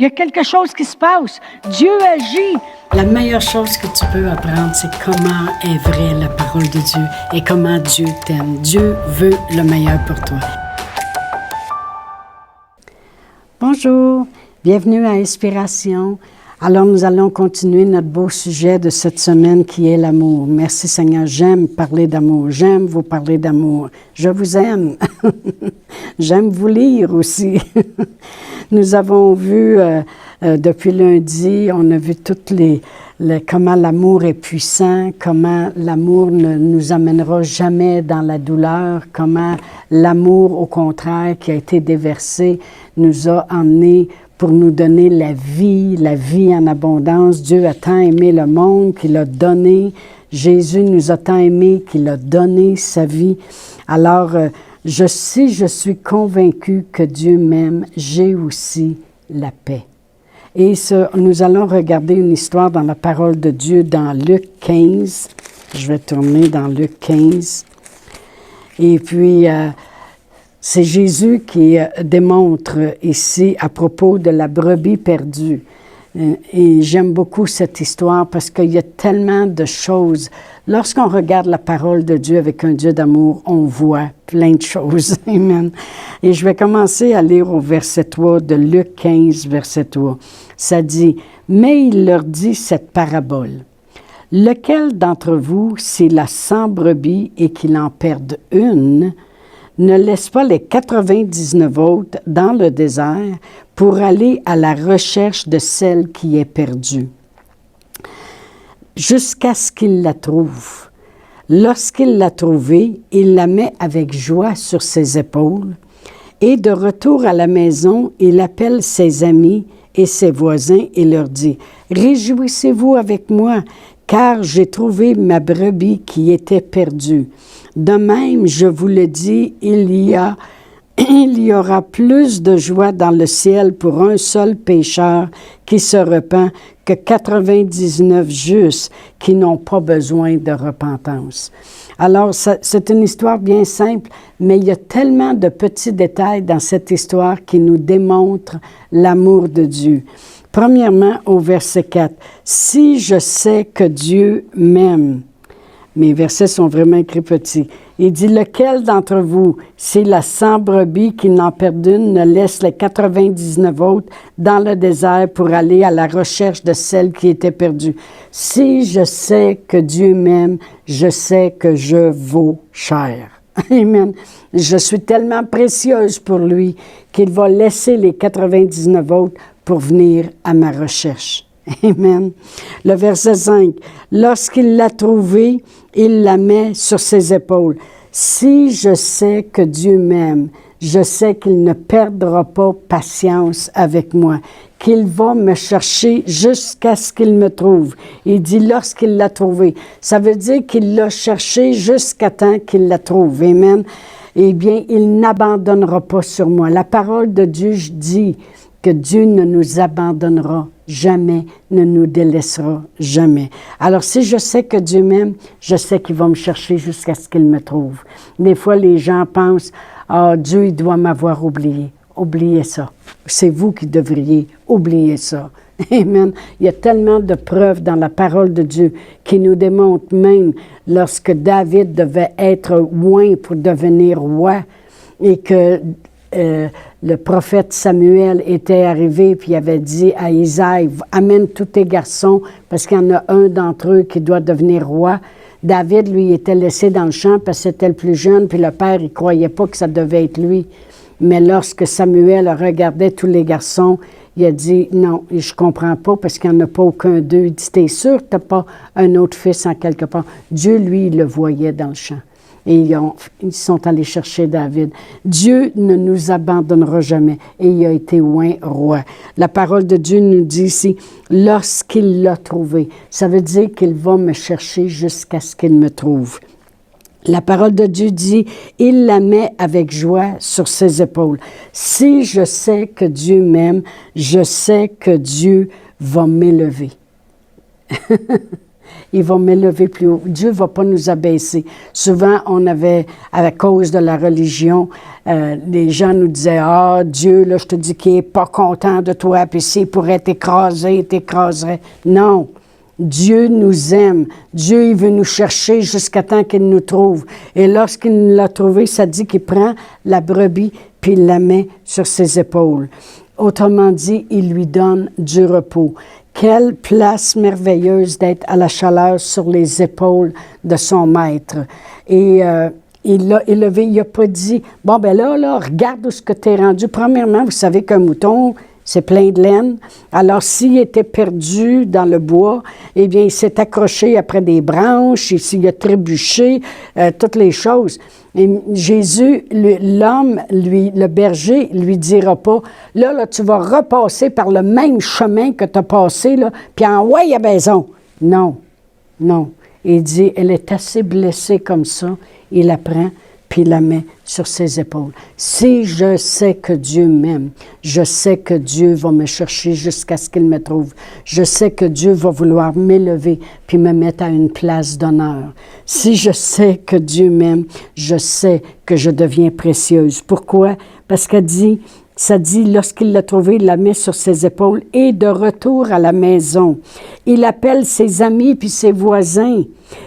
Il y a quelque chose qui se passe. Dieu agit. La meilleure chose que tu peux apprendre, c'est comment est vraie la parole de Dieu et comment Dieu t'aime. Dieu veut le meilleur pour toi. Bonjour, bienvenue à Inspiration. Alors nous allons continuer notre beau sujet de cette semaine qui est l'amour. Merci Seigneur, j'aime parler d'amour, j'aime vous parler d'amour. Je vous aime. J'aime vous lire aussi. Nous avons vu depuis lundi, on a vu toutes comment l'amour est puissant, comment l'amour ne nous amènera jamais dans la douleur, comment l'amour, au contraire, qui a été déversé, nous a emmenés pour nous donner la vie en abondance. Dieu a tant aimé le monde qu'il a donné. Jésus nous a tant aimé qu'il a donné sa vie. Alors, je suis convaincue que Dieu m'aime, j'ai aussi la paix. Et nous allons regarder une histoire dans la parole de Dieu dans Luc 15. Je vais tourner dans Luc 15. Et puis, c'est Jésus qui démontre ici à propos de la brebis perdue. Et j'aime beaucoup cette histoire parce qu'il y a tellement de choses. Lorsqu'on regarde la parole de Dieu avec un Dieu d'amour, on voit plein de choses. Amen. Et je vais commencer à lire au verset 3 de Luc 15, verset 3. Ça dit, « Mais il leur dit cette parabole. Lequel d'entre vous, s'il a 100 brebis et qu'il en perde une, ne laisse pas les 99 autres dans le désert pour aller à la recherche de celle qui est perdue, jusqu'à ce qu'il la trouve. Lorsqu'il l'a trouvée, il la met avec joie sur ses épaules, et de retour à la maison, il appelle ses amis et ses voisins et leur dit, « Réjouissez-vous avec moi, car j'ai trouvé ma brebis qui était perdue. De même, je vous le dis, il y aura plus de joie dans le ciel pour un seul pécheur qui se repent que 99 justes qui n'ont pas besoin de repentance. » Alors, c'est une histoire bien simple, mais il y a tellement de petits détails dans cette histoire qui nous démontrent l'amour de Dieu. Premièrement, au verset 4, « Si je sais que Dieu m'aime », mes versets sont vraiment écrits petits. Il dit, « Lequel d'entre vous, s'il a 100 brebis qui n'en perd une, ne laisse les 99 autres dans le désert pour aller à la recherche de celle qui était perdue? Si je sais que Dieu m'aime, je sais que je vaux cher. » Amen. Je suis tellement précieuse pour lui qu'il va laisser les 99 autres pour venir à ma recherche. Amen. Le verset 5. « Lorsqu'il l'a trouvée, il la met sur ses épaules. Si je sais que Dieu m'aime, je sais qu'il ne perdra pas patience avec moi, qu'il va me chercher jusqu'à ce qu'il me trouve. » Il dit « lorsqu'il l'a trouvée ». Ça veut dire qu'il l'a cherché jusqu'à temps qu'il la trouve. Amen. Eh bien, il n'abandonnera pas sur moi. La parole de Dieu dit que Dieu ne nous abandonnera jamais, ne nous délaissera jamais. Alors, si je sais que Dieu m'aime, je sais qu'il va me chercher jusqu'à ce qu'il me trouve. Des fois, les gens pensent, « Ah, Dieu, il doit m'avoir oublié. » Oubliez ça. C'est vous qui devriez oublier ça. Amen. Il y a tellement de preuves dans la parole de Dieu qui nous démontrent même lorsque David devait être oint pour devenir roi et que le prophète Samuel était arrivé puis avait dit à Isaïe, « Amène tous tes garçons parce qu'il y en a un d'entre eux qui doit devenir roi. » David, lui, était laissé dans le champ parce que c'était le plus jeune puis le père, il ne croyait pas que ça devait être lui. Mais lorsque Samuel regardait tous les garçons, il a dit, « Non, je ne comprends pas parce qu'il n'y en a pas aucun d'eux. » Il dit, « T'es sûr que tu n'as pas un autre fils en quelque part? » Dieu, lui, il le voyait dans le champ. Et ils sont allés chercher David. Dieu ne nous abandonnera jamais. Et il a été oint roi. La parole de Dieu nous dit ici, « Lorsqu'il l'a trouvé », ça veut dire qu'il va me chercher jusqu'à ce qu'il me trouve. La parole de Dieu dit, « Il la met avec joie sur ses épaules. » Si je sais que Dieu m'aime, je sais que Dieu va m'élever. il va m'élever plus haut. Dieu ne va pas nous abaisser. Souvent, on avait, à cause de la religion, les gens nous disaient, « Ah, Dieu, là, je te dis qu'il n'est pas content de toi, puis s'il pourrait t'écraser, il t'écraserait. » Non. Dieu nous aime. Dieu, il veut nous chercher jusqu'à temps qu'il nous trouve. Et lorsqu'il nous l'a trouvé, ça dit qu'il prend la brebis puis il la met sur ses épaules. Autrement dit, il lui donne du repos. Quelle place merveilleuse d'être à la chaleur sur les épaules de son maître. Et il l'a élevé, il n'a pas dit, « Bon, ben là, regarde où ce que tu es rendu. » Premièrement, vous savez qu'un mouton, c'est plein de laine. Alors, s'il était perdu dans le bois, eh bien, il s'est accroché après des branches, s'il a trébuché, toutes les choses. Et Jésus, l'homme, le berger, lui dira pas, là, tu vas repasser par le même chemin que tu as passé, là, puis en ouais, à maison. Non, non. Il dit, elle est assez blessée comme ça, il la prend, puis il la met sur ses épaules. Si je sais que Dieu m'aime, je sais que Dieu va me chercher jusqu'à ce qu'il me trouve. Je sais que Dieu va vouloir m'élever puis me mettre à une place d'honneur. Si je sais que Dieu m'aime, je sais que je deviens précieuse. Pourquoi? Parce qu'elle dit, ça dit, lorsqu'il l'a trouvé, il la met sur ses épaules et de retour à la maison. Il appelle ses amis puis ses voisins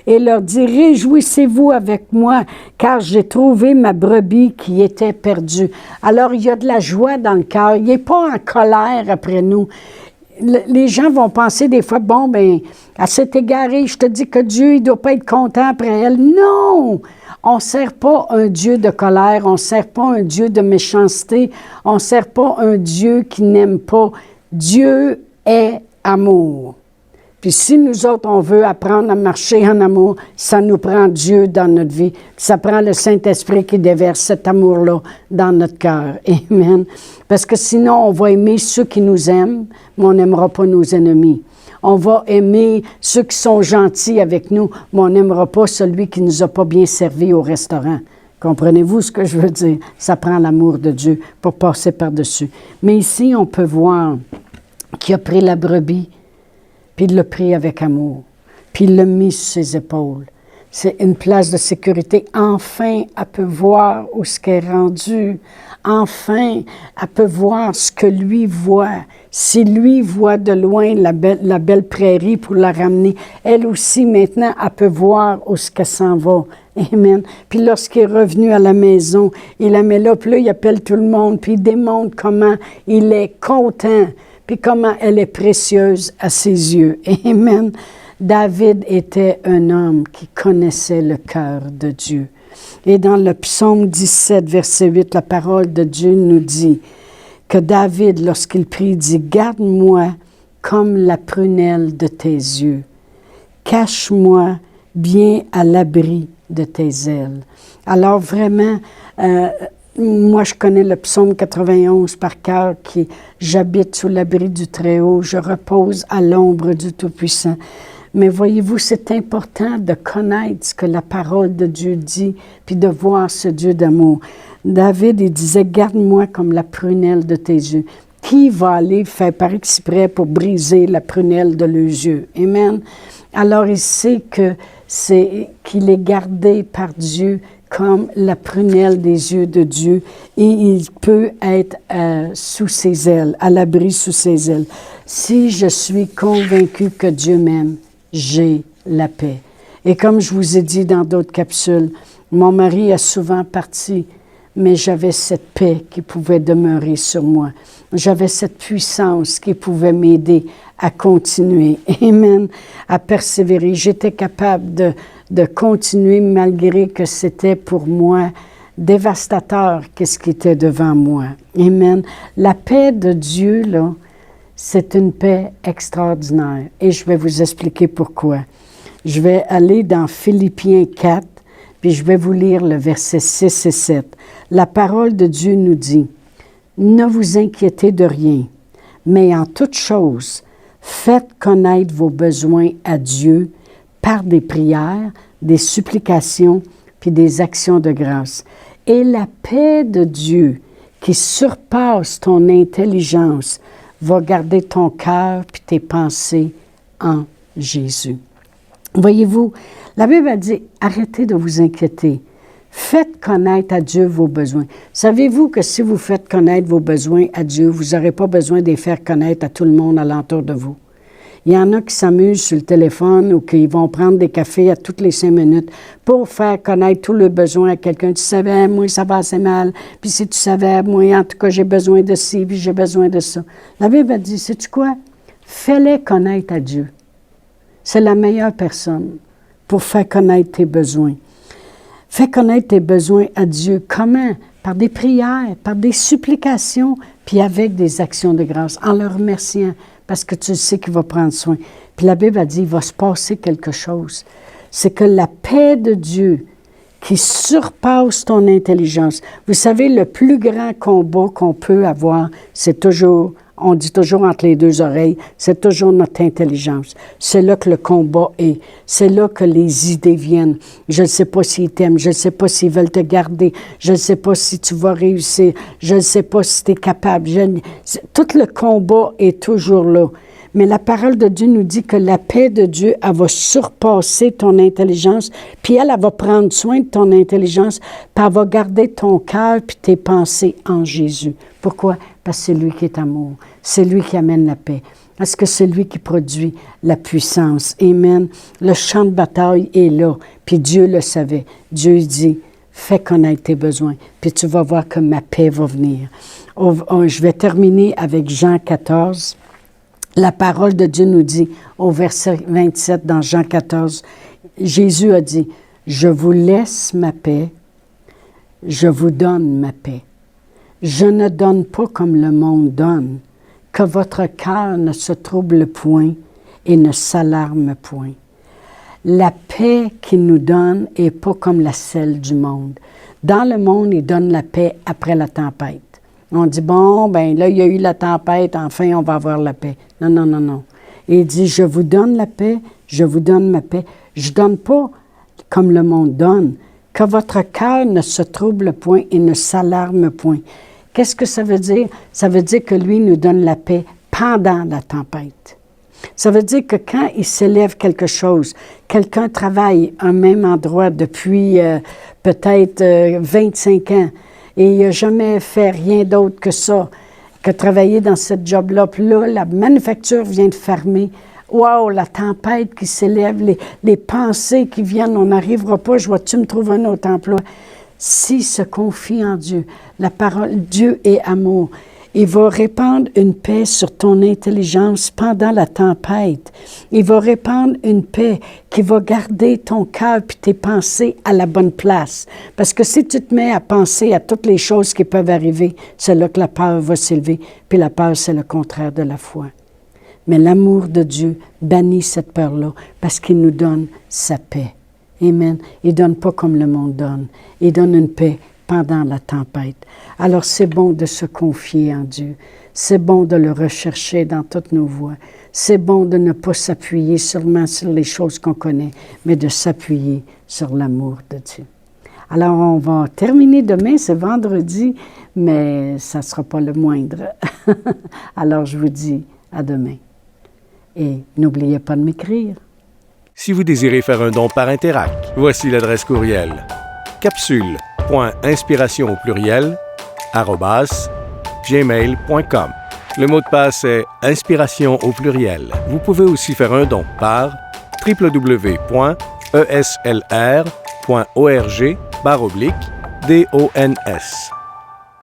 et leur dit, « Réjouissez-vous avec moi, car j'ai trouvé ma brebis qui était perdue. » Alors, il y a de la joie dans le cœur. Il n'est pas en colère après nous. Les gens vont penser des fois, « Bon, ben, elle s'est égarée, je te dis que Dieu, il ne doit pas être content après elle. » Non! On ne sert pas un Dieu de colère, on ne sert pas un Dieu de méchanceté, on ne sert pas un Dieu qui n'aime pas. Dieu est amour. Puis si nous autres, on veut apprendre à marcher en amour, ça nous prend Dieu dans notre vie. Ça prend le Saint-Esprit qui déverse cet amour-là dans notre cœur. Amen. Parce que sinon, on va aimer ceux qui nous aiment, mais on n'aimera pas nos ennemis. On va aimer ceux qui sont gentils avec nous, mais on n'aimera pas celui qui ne nous a pas bien servi au restaurant. Comprenez-vous ce que je veux dire? Ça prend l'amour de Dieu pour passer par-dessus. Mais ici, on peut voir qu'il a pris la brebis, puis il l'a pris avec amour, puis il l'a mis sur ses épaules. C'est une place de sécurité. Enfin, elle peut voir où ce qu'elle est rendue. Enfin, elle peut voir ce que lui voit. Si lui voit de loin la belle prairie pour la ramener, elle aussi, maintenant, elle peut voir où ce qu'elle s'en va. Amen. Puis lorsqu'il est revenu à la maison, il la met là, puis là, il appelle tout le monde, puis il démontre comment il est content, puis comment elle est précieuse à ses yeux. Amen. David était un homme qui connaissait le cœur de Dieu. Et dans le psaume 17, verset 8, la parole de Dieu nous dit que David, lorsqu'il prie, dit « Garde-moi comme la prunelle de tes yeux. Cache-moi bien à l'abri de tes ailes. » Alors vraiment, moi je connais le psaume 91 par cœur qui « J'habite sous l'abri du Très-Haut, je repose à l'ombre du Tout-Puissant. » Mais voyez-vous, c'est important de connaître ce que la parole de Dieu dit, puis de voir ce Dieu d'amour. David, il disait, « Garde-moi comme la prunelle de tes yeux. » Qui va aller faire par exprès pour briser la prunelle de leurs yeux? Amen. Alors, il sait qu'il est gardé par Dieu comme la prunelle des yeux de Dieu et il peut être sous ses ailes, à l'abri sous ses ailes. Si je suis convaincu que Dieu m'aime, j'ai la paix. Et comme je vous ai dit dans d'autres capsules, mon mari a souvent parti, mais j'avais cette paix qui pouvait demeurer sur moi. J'avais cette puissance qui pouvait m'aider à continuer. Amen. À persévérer. J'étais capable de continuer malgré que c'était pour moi dévastateur qu'est-ce qui était devant moi. Amen. La paix de Dieu, là, c'est une paix extraordinaire. Et je vais vous expliquer pourquoi. Je vais aller dans Philippiens 4, puis je vais vous lire le verset 6 et 7. La parole de Dieu nous dit, « Ne vous inquiétez de rien, mais en toute chose, faites connaître vos besoins à Dieu par des prières, des supplications, puis des actions de grâce. Et la paix de Dieu, qui surpasse ton intelligence, va garder ton cœur puis tes pensées en Jésus. » Voyez-vous, la Bible a dit, arrêtez de vous inquiéter. Faites connaître à Dieu vos besoins. Savez-vous que si vous faites connaître vos besoins à Dieu, vous n'aurez pas besoin de les faire connaître à tout le monde alentour de vous? Il y en a qui s'amusent sur le téléphone ou qui vont prendre des cafés à toutes les 5 minutes pour faire connaître tous leurs besoins à quelqu'un. Tu savais, moi, ça va assez mal. Puis si tu savais, moi, en tout cas, j'ai besoin de ci, puis j'ai besoin de ça. La Bible dit, sais-tu quoi? Fais-les connaître à Dieu. C'est la meilleure personne pour faire connaître tes besoins. Fais connaître tes besoins à Dieu. Comment? Par des prières, par des supplications, puis avec des actions de grâce, en le remerciant, parce que tu sais qu'il va prendre soin. Puis la Bible a dit, il va se passer quelque chose. C'est que la paix de Dieu qui surpasse ton intelligence. Vous savez, le plus grand combat qu'on peut avoir, c'est toujours, on dit toujours entre les deux oreilles, c'est toujours notre intelligence. C'est là que le combat est. C'est là que les idées viennent. Je ne sais pas s'ils t'aiment, je ne sais pas s'ils veulent te garder, je ne sais pas si tu vas réussir, je ne sais pas si tu es capable. Tout le combat est toujours là. Mais la parole de Dieu nous dit que la paix de Dieu, elle va surpasser ton intelligence, puis elle va prendre soin de ton intelligence, puis elle va garder ton cœur puis tes pensées en Jésus. Pourquoi? Parce que c'est lui qui est amour. C'est lui qui amène la paix. Parce que c'est lui qui produit la puissance. Amen. Le champ de bataille est là, puis Dieu le savait. Dieu dit, fais connaître tes besoins, puis tu vas voir que ma paix va venir. Je vais terminer avec Jean 14. La parole de Dieu nous dit, au verset 27 dans Jean 14, Jésus a dit, « Je vous laisse ma paix, je vous donne ma paix. Je ne donne pas comme le monde donne, que votre cœur ne se trouble point et ne s'alarme point. » La paix qu'il nous donne n'est pas comme la celle du monde. Dans le monde, il donne la paix après la tempête. On dit, bon, ben là, il y a eu la tempête, enfin, on va avoir la paix. Non, non, non, non. Il dit, je vous donne la paix, je vous donne ma paix. Je ne donne pas comme le monde donne, que votre cœur ne se trouble point et ne s'alarme point. Qu'est-ce que ça veut dire? Ça veut dire que lui nous donne la paix pendant la tempête. Ça veut dire que quand il s'élève quelque chose, quelqu'un travaille à un même endroit depuis peut-être 25 ans, et il n'a jamais fait rien d'autre que ça, que travailler dans ce job-là. Puis là, la manufacture vient de fermer. Wow, la tempête qui s'élève, les pensées qui viennent, on n'arrivera pas, je vois-tu me trouves un autre emploi. S'il se confie en Dieu, la parole, Dieu est amour. Il va répandre une paix sur ton intelligence pendant la tempête. Il va répandre une paix qui va garder ton cœur puis tes pensées à la bonne place. Parce que si tu te mets à penser à toutes les choses qui peuvent arriver, c'est là que la peur va s'élever. Puis la peur, c'est le contraire de la foi. Mais l'amour de Dieu bannit cette peur-là parce qu'il nous donne sa paix. Amen. Il ne donne pas comme le monde donne. Il donne une paix pendant la tempête. Alors, c'est bon de se confier en Dieu. C'est bon de le rechercher dans toutes nos voies. C'est bon de ne pas s'appuyer seulement sur les choses qu'on connaît, mais de s'appuyer sur l'amour de Dieu. Alors, on va terminer demain, c'est vendredi, mais ça ne sera pas le moindre. Alors, je vous dis à demain. Et n'oubliez pas de m'écrire. Si vous désirez faire un don par Interac, voici l'adresse courriel. capsule.inspiration au pluriel @gmail.com. Le mot de passe est inspiration au pluriel. Vous pouvez aussi faire un don par www.eslr.org/dons.